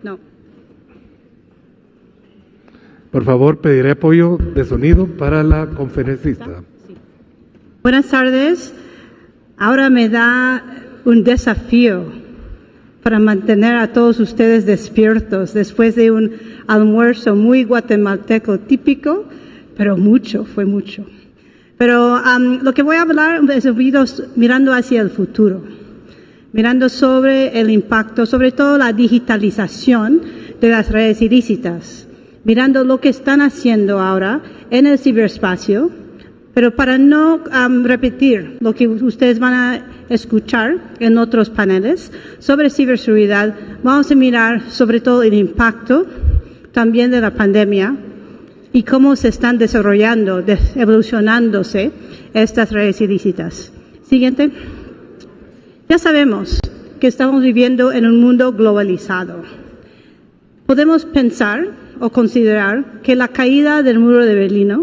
No. Por favor, pediré apoyo de sonido para la conferencista. Sí. Buenas tardes. Ahora me da un desafío para mantener a todos ustedes despiertos después de un almuerzo muy guatemalteco típico, pero fue mucho. Pero lo que voy a hablar es mirando hacia el futuro, mirando sobre el impacto, sobre todo la digitalización de las redes ilícitas, mirando lo que están haciendo ahora en el ciberespacio, pero para no repetir lo que ustedes van a escuchar en otros paneles sobre ciberseguridad, vamos a mirar sobre todo el impacto también de la pandemia y cómo se están desarrollando, evolucionándose estas redes ilícitas. Siguiente. Ya sabemos que estamos viviendo en un mundo globalizado. Podemos pensar o considerar que la caída del muro de Berlín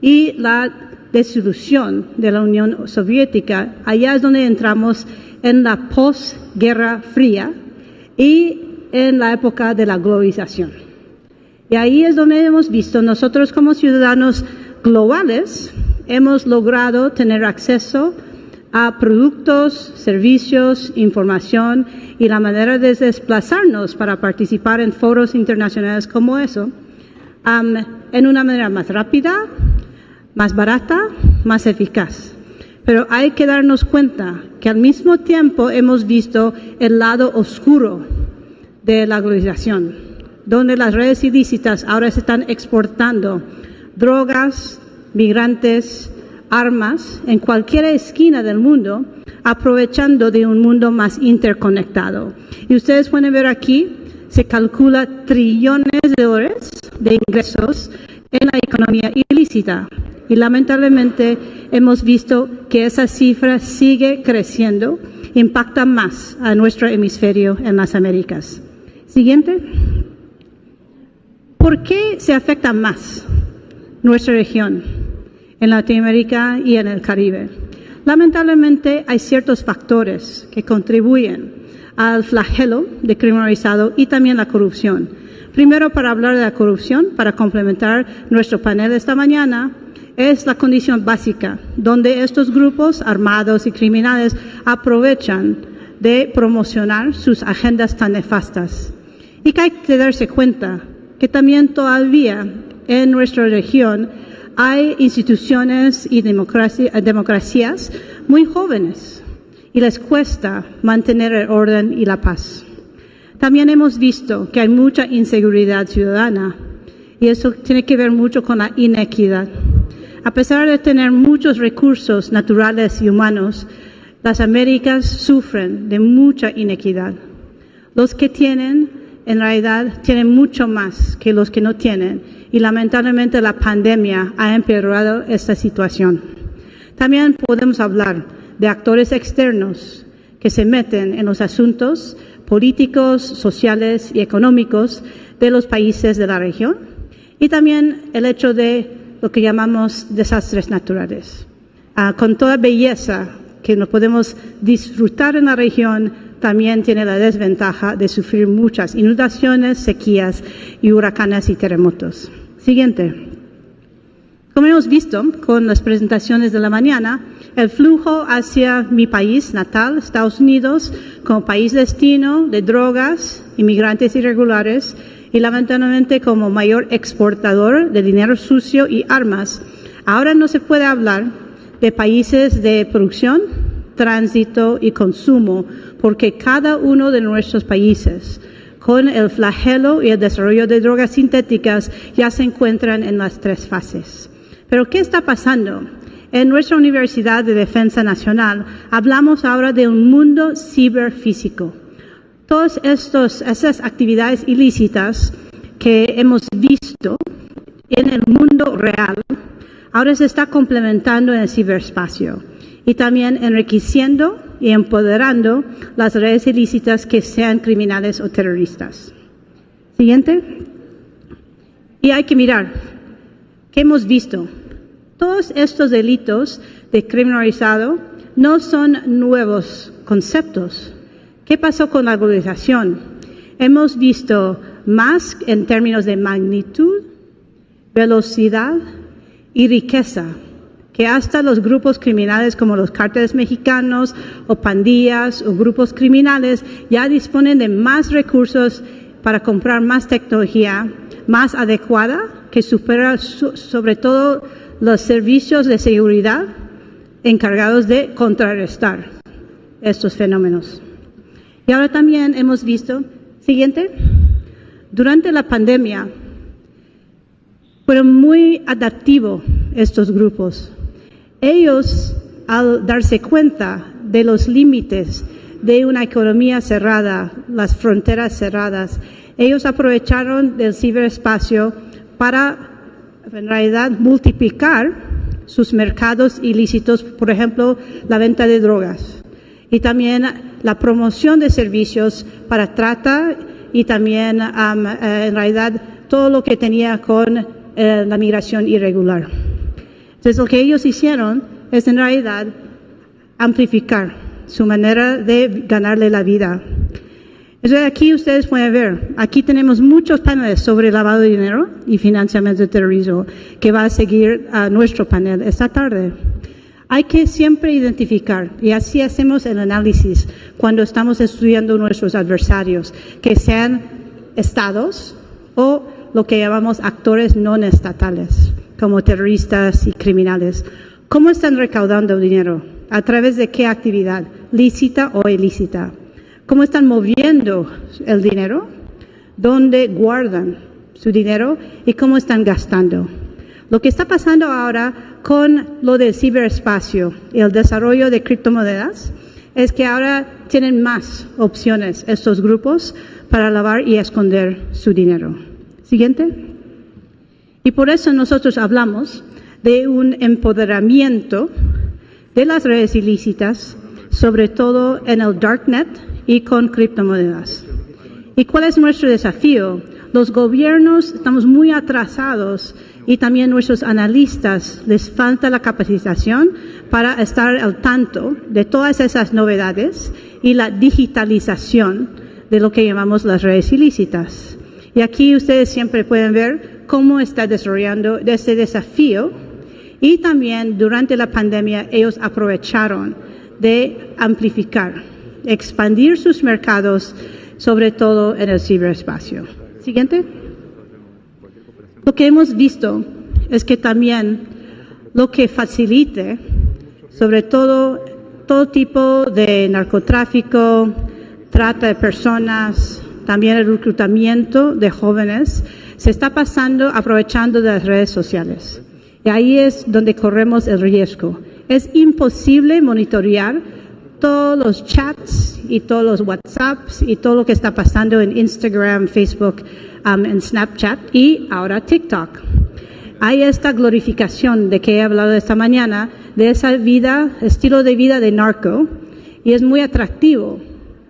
y la disolución de la Unión Soviética, allá es donde entramos en la posguerra fría y en la época de la globalización. Y ahí es donde hemos visto nosotros como ciudadanos globales hemos logrado tener acceso a productos, servicios, información y la manera de desplazarnos para participar en foros internacionales como eso, en una manera más rápida, más barata, más eficaz. Pero hay que darnos cuenta que al mismo tiempo hemos visto el lado oscuro de la globalización, donde las redes ilícitas ahora se están exportando drogas, migrantes, armas en cualquier esquina del mundo, aprovechando de un mundo más interconectado. Y ustedes pueden ver aquí, se calcula trillones de dólares de ingresos en la economía ilícita. Y lamentablemente hemos visto que esa cifra sigue creciendo, impacta más a nuestro hemisferio en las Américas. Siguiente. ¿Por qué se afecta más nuestra región en Latinoamérica y en el Caribe? Lamentablemente hay ciertos factores que contribuyen al flagelo de crimen organizado y también la corrupción. Primero, para hablar de la corrupción, para complementar nuestro panel esta mañana, es la condición básica, donde estos grupos armados y criminales aprovechan de promocionar sus agendas tan nefastas. Y que hay que darse cuenta que también todavía en nuestra región hay instituciones y democracias muy jóvenes y les cuesta mantener el orden y la paz. También hemos visto que hay mucha inseguridad ciudadana y eso tiene que ver mucho con la inequidad. A pesar de tener muchos recursos naturales y humanos, las Américas sufren de mucha inequidad. Los que tienen, en realidad, tienen mucho más que los que no tienen y lamentablemente la pandemia ha empeorado esta situación. También podemos hablar de actores externos que se meten en los asuntos políticos, sociales y económicos de los países de la región y también el hecho de lo que llamamos desastres naturales. Con toda belleza que nos podemos disfrutar en la región, también tiene la desventaja de sufrir muchas inundaciones, sequías y huracanes y terremotos. Siguiente. Como hemos visto con las presentaciones de la mañana, el flujo hacia mi país natal, Estados Unidos, como país destino de drogas, inmigrantes irregulares y lamentablemente como mayor exportador de dinero sucio y armas, ahora no se puede hablar de países de producción, tránsito y consumo, porque cada uno de nuestros países, con el flagelo y el desarrollo de drogas sintéticas, ya se encuentran en las 3 fases. Pero ¿qué está pasando? En nuestra Universidad de Defensa Nacional hablamos ahora de un mundo ciberfísico. Todas esas actividades ilícitas que hemos visto en el mundo real, ahora se está complementando en el ciberespacio y también enriqueciendo y empoderando las redes ilícitas que sean criminales o terroristas. Siguiente. Y hay que mirar, ¿qué hemos visto? Todos estos delitos de crimen organizado no son nuevos conceptos. ¿Qué pasó con la globalización? hemos visto más en términos de magnitud, velocidad y riqueza, que hasta los grupos criminales como los cárteles mexicanos o pandillas o grupos criminales ya disponen de más recursos para comprar más tecnología más adecuada que supera sobre todo los servicios de seguridad encargados de contrarrestar estos fenómenos. Y ahora también hemos visto, siguiente, durante la pandemia fueron muy adaptivos estos grupos. Ellos, al darse cuenta de los límites de una economía cerrada, las fronteras cerradas, ellos aprovecharon del ciberespacio para, en realidad, multiplicar sus mercados ilícitos, por ejemplo, la venta de drogas y también la promoción de servicios para trata y también, en realidad, todo lo que tenía con la migración irregular. Entonces, lo que ellos hicieron es, en realidad, amplificar su manera de ganarle la vida. Entonces, aquí ustedes pueden ver, aquí tenemos muchos paneles sobre lavado de dinero y financiamiento de terrorismo, que va a seguir a nuestro panel esta tarde. Hay que siempre identificar, y así hacemos el análisis cuando estamos estudiando nuestros adversarios, que sean estados o lo que llamamos actores no estatales, como terroristas y criminales. ¿Cómo están recaudando dinero? ¿A través de qué actividad? ¿Lícita o ilícita? ¿Cómo están moviendo el dinero? ¿Dónde guardan su dinero? ¿Y cómo están gastando? Lo que está pasando ahora con lo del ciberespacio y el desarrollo de criptomonedas es que ahora tienen más opciones estos grupos para lavar y esconder su dinero. Siguiente. Y por eso nosotros hablamos de un empoderamiento de las redes ilícitas, sobre todo en el darknet y con criptomonedas. ¿Y cuál es nuestro desafío? Los gobiernos estamos muy atrasados y también nuestros analistas les falta la capacitación para estar al tanto de todas esas novedades y la digitalización de lo que llamamos las redes ilícitas. Y aquí ustedes siempre pueden ver cómo está desarrollando este desafío y también durante la pandemia ellos aprovecharon de amplificar, expandir sus mercados, sobre todo en el ciberespacio. Siguiente. Lo que hemos visto es que también lo que facilite, sobre todo tipo de narcotráfico, trata de personas, también el reclutamiento de jóvenes, se está pasando aprovechando de las redes sociales. Y ahí es donde corremos el riesgo. Es imposible monitorear todos los chats y todos los WhatsApps y todo lo que está pasando en Instagram, Facebook, en Snapchat y ahora TikTok. Hay esta glorificación de que he hablado esta mañana, de esa vida, estilo de vida de narco, y es muy atractivo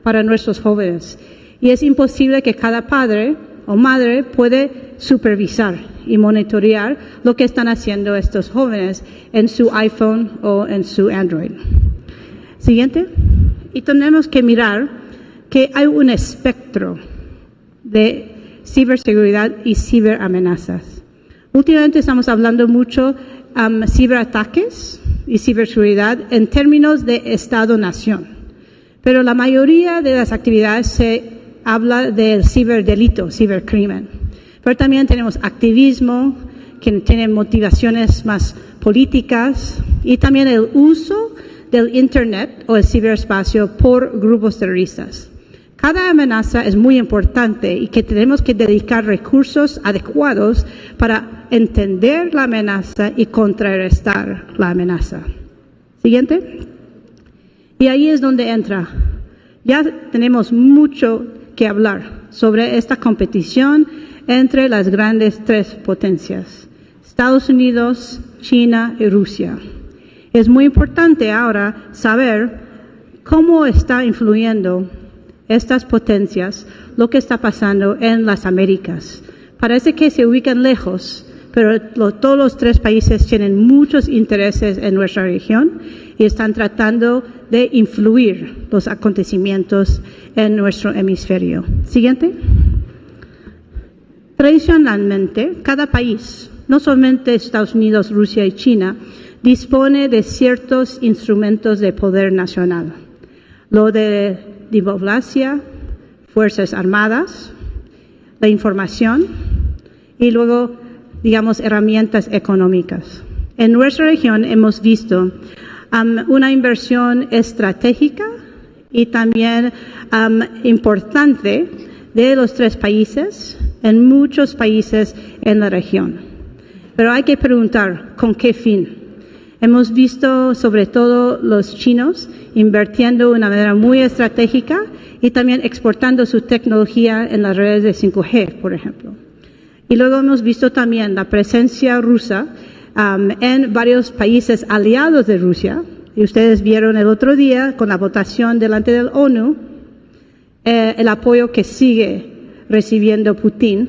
para nuestros jóvenes. Y es imposible que cada padre o madre puede supervisar y monitorear lo que están haciendo estos jóvenes en su iPhone o en su Android. Siguiente. Y tenemos que mirar que hay un espectro de ciberseguridad y ciberamenazas. Últimamente estamos hablando mucho ciberataques y ciberseguridad en términos de Estado-nación. Pero la mayoría de las actividades se habla del ciberdelito, cibercrimen. Pero también tenemos activismo, que tiene motivaciones más políticas, y también el uso del Internet o el ciberespacio por grupos terroristas. Cada amenaza es muy importante y que tenemos que dedicar recursos adecuados para entender la amenaza y contrarrestar la amenaza. Siguiente. Y ahí es donde entra. Ya tenemos mucho que hablar sobre esta competición entre las grandes tres potencias, Estados Unidos, China y Rusia. Es muy importante ahora saber cómo está influyendo estas potencias lo que está pasando en las Américas. Parece que se ubican lejos, pero todos los tres países tienen muchos intereses en nuestra región y están tratando de influir los acontecimientos en nuestro hemisferio. Siguiente. Tradicionalmente, cada país, no solamente Estados Unidos, Rusia y China, dispone de ciertos instrumentos de poder nacional. Lo de diplomacia, fuerzas armadas, la información y luego, digamos, herramientas económicas. En nuestra región hemos visto una inversión estratégica y también importante de los tres países en muchos países en la región. Pero hay que preguntar, ¿con qué fin? Hemos visto sobre todo los chinos invirtiendo de una manera muy estratégica y también exportando su tecnología en las redes de 5G, por ejemplo. Y luego hemos visto también la presencia rusa en varios países aliados de Rusia. Y ustedes vieron el otro día con la votación delante del ONU el apoyo que sigue recibiendo Putin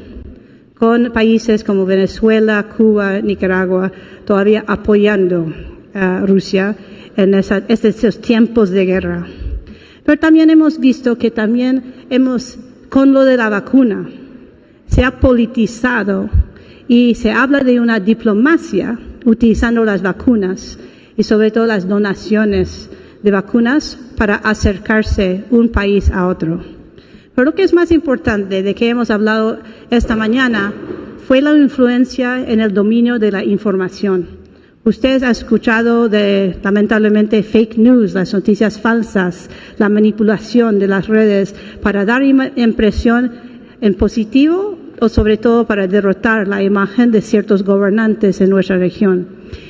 con países como Venezuela, Cuba, Nicaragua, todavía apoyando a Rusia en estos tiempos de guerra. Pero también hemos visto que también con lo de la vacuna, se ha politizado y se habla de una diplomacia utilizando las vacunas y sobre todo las donaciones de vacunas para acercarse un país a otro. Pero lo que es más importante de que hemos hablado esta mañana fue la influencia en el dominio de la información. Ustedes han escuchado lamentablemente, fake news, las noticias falsas, la manipulación de las redes para dar impresión en positivo o sobre todo para derrotar la imagen de ciertos gobernantes en nuestra región.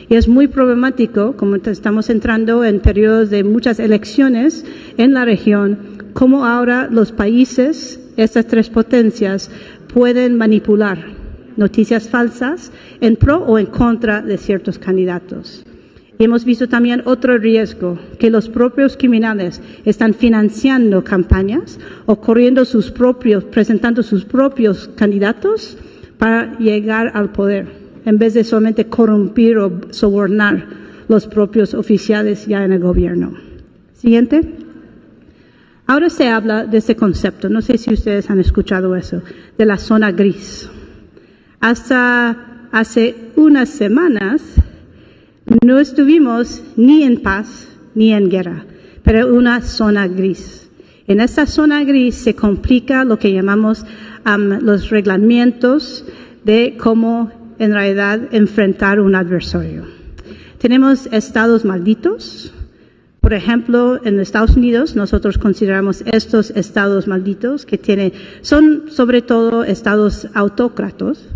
Y es muy problemático, como estamos entrando en periodos de muchas elecciones en la región, cómo ahora los países, estas tres potencias, pueden manipular noticias falsas en pro o en contra de ciertos candidatos. Y hemos visto también otro riesgo, que los propios criminales están financiando campañas o presentando sus propios candidatos para llegar al poder, en vez de solamente corrompir o sobornar los propios oficiales ya en el gobierno. Siguiente. Ahora se habla de ese concepto, no sé si ustedes han escuchado eso, de la zona gris. Hasta hace unas semanas no estuvimos ni en paz ni en guerra, pero una zona gris. En esta zona gris se complica lo que llamamos los reglamentos de cómo en realidad enfrentar un adversario. Tenemos estados malditos. Por ejemplo, en Estados Unidos nosotros consideramos estos estados malditos son sobre todo estados autócratas,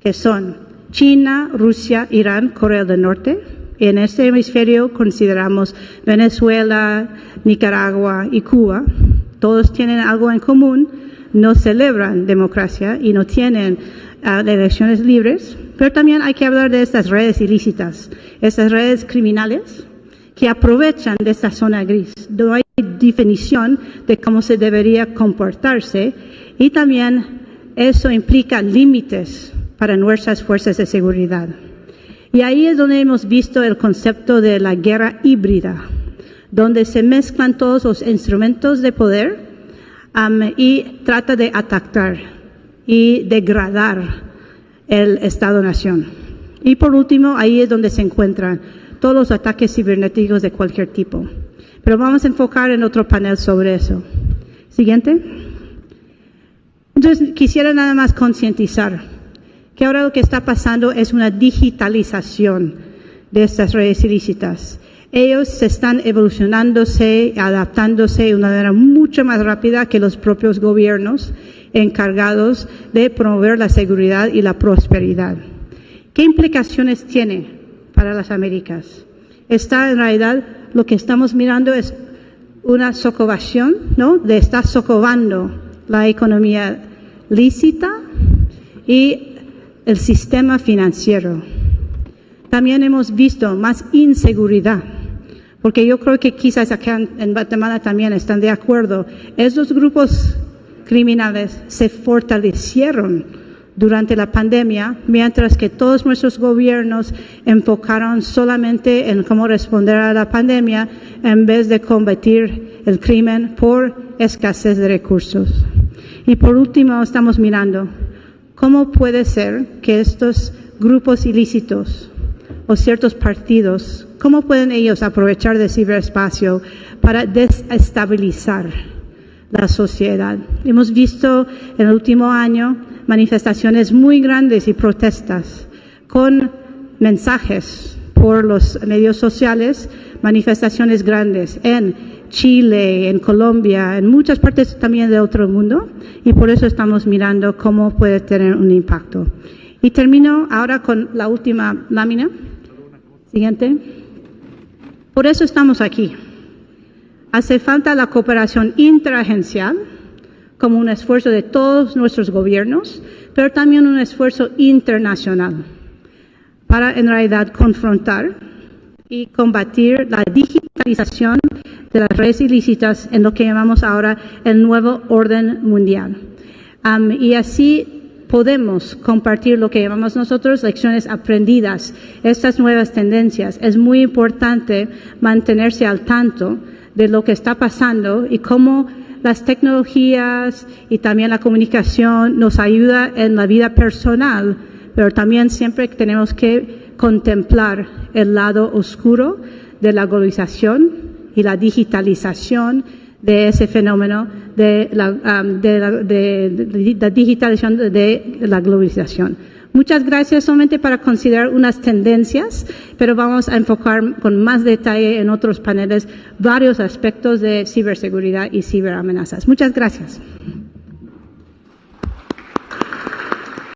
que son China, Rusia, Irán, Corea del Norte. Y en este hemisferio consideramos Venezuela, Nicaragua y Cuba. Todos tienen algo en común, no celebran democracia y no tienen elecciones libres. Pero también hay que hablar de estas redes ilícitas, estas redes criminales que aprovechan de esta zona gris. No hay definición de cómo se debería comportarse y también eso implica límites para nuestras fuerzas de seguridad. Y ahí es donde hemos visto el concepto de la guerra híbrida, donde se mezclan todos los instrumentos de poder y trata de atacar y degradar el Estado-nación. Y por último, ahí es donde se encuentran todos los ataques cibernéticos de cualquier tipo. Pero vamos a enfocar en otro panel sobre eso. Siguiente. Entonces, quisiera nada más concientizar que ahora lo que está pasando es una digitalización de estas redes ilícitas. Ellos se están evolucionándose, adaptándose de una manera mucho más rápida que los propios gobiernos encargados de promover la seguridad y la prosperidad. ¿Qué implicaciones tiene para las Américas? En realidad, lo que estamos mirando es una socavación, ¿no? Está socavando la economía lícita y el sistema financiero. También hemos visto más inseguridad, porque yo creo que quizás acá en Guatemala también están de acuerdo. Esos grupos criminales se fortalecieron durante la pandemia, mientras que todos nuestros gobiernos enfocaron solamente en cómo responder a la pandemia en vez de combatir el crimen por escasez de recursos. Y por último, estamos mirando cómo puede ser que estos grupos ilícitos o ciertos partidos, cómo pueden ellos aprovechar del ciberespacio para desestabilizar la sociedad. Hemos visto en el último año manifestaciones muy grandes y protestas con mensajes por los medios sociales, manifestaciones grandes en Chile, en Colombia, en muchas partes también de otro mundo, y por eso estamos mirando cómo puede tener un impacto. Y termino ahora con la última lámina. Siguiente. Por eso estamos aquí. Hace falta la cooperación interagencial como un esfuerzo de todos nuestros gobiernos, pero también un esfuerzo internacional para en realidad confrontar y combatir la digitalización de las redes ilícitas en lo que llamamos ahora el nuevo orden mundial. Y así podemos compartir lo que llamamos nosotros lecciones aprendidas, estas nuevas tendencias. Es muy importante mantenerse al tanto de lo que está pasando y cómo las tecnologías y también la comunicación nos ayuda en la vida personal, pero también siempre tenemos que contemplar el lado oscuro de la globalización y la digitalización de ese fenómeno de la digitalización de la globalización. Muchas gracias solamente para considerar unas tendencias, pero vamos a enfocar con más detalle en otros paneles varios aspectos de ciberseguridad y ciberamenazas. Muchas gracias.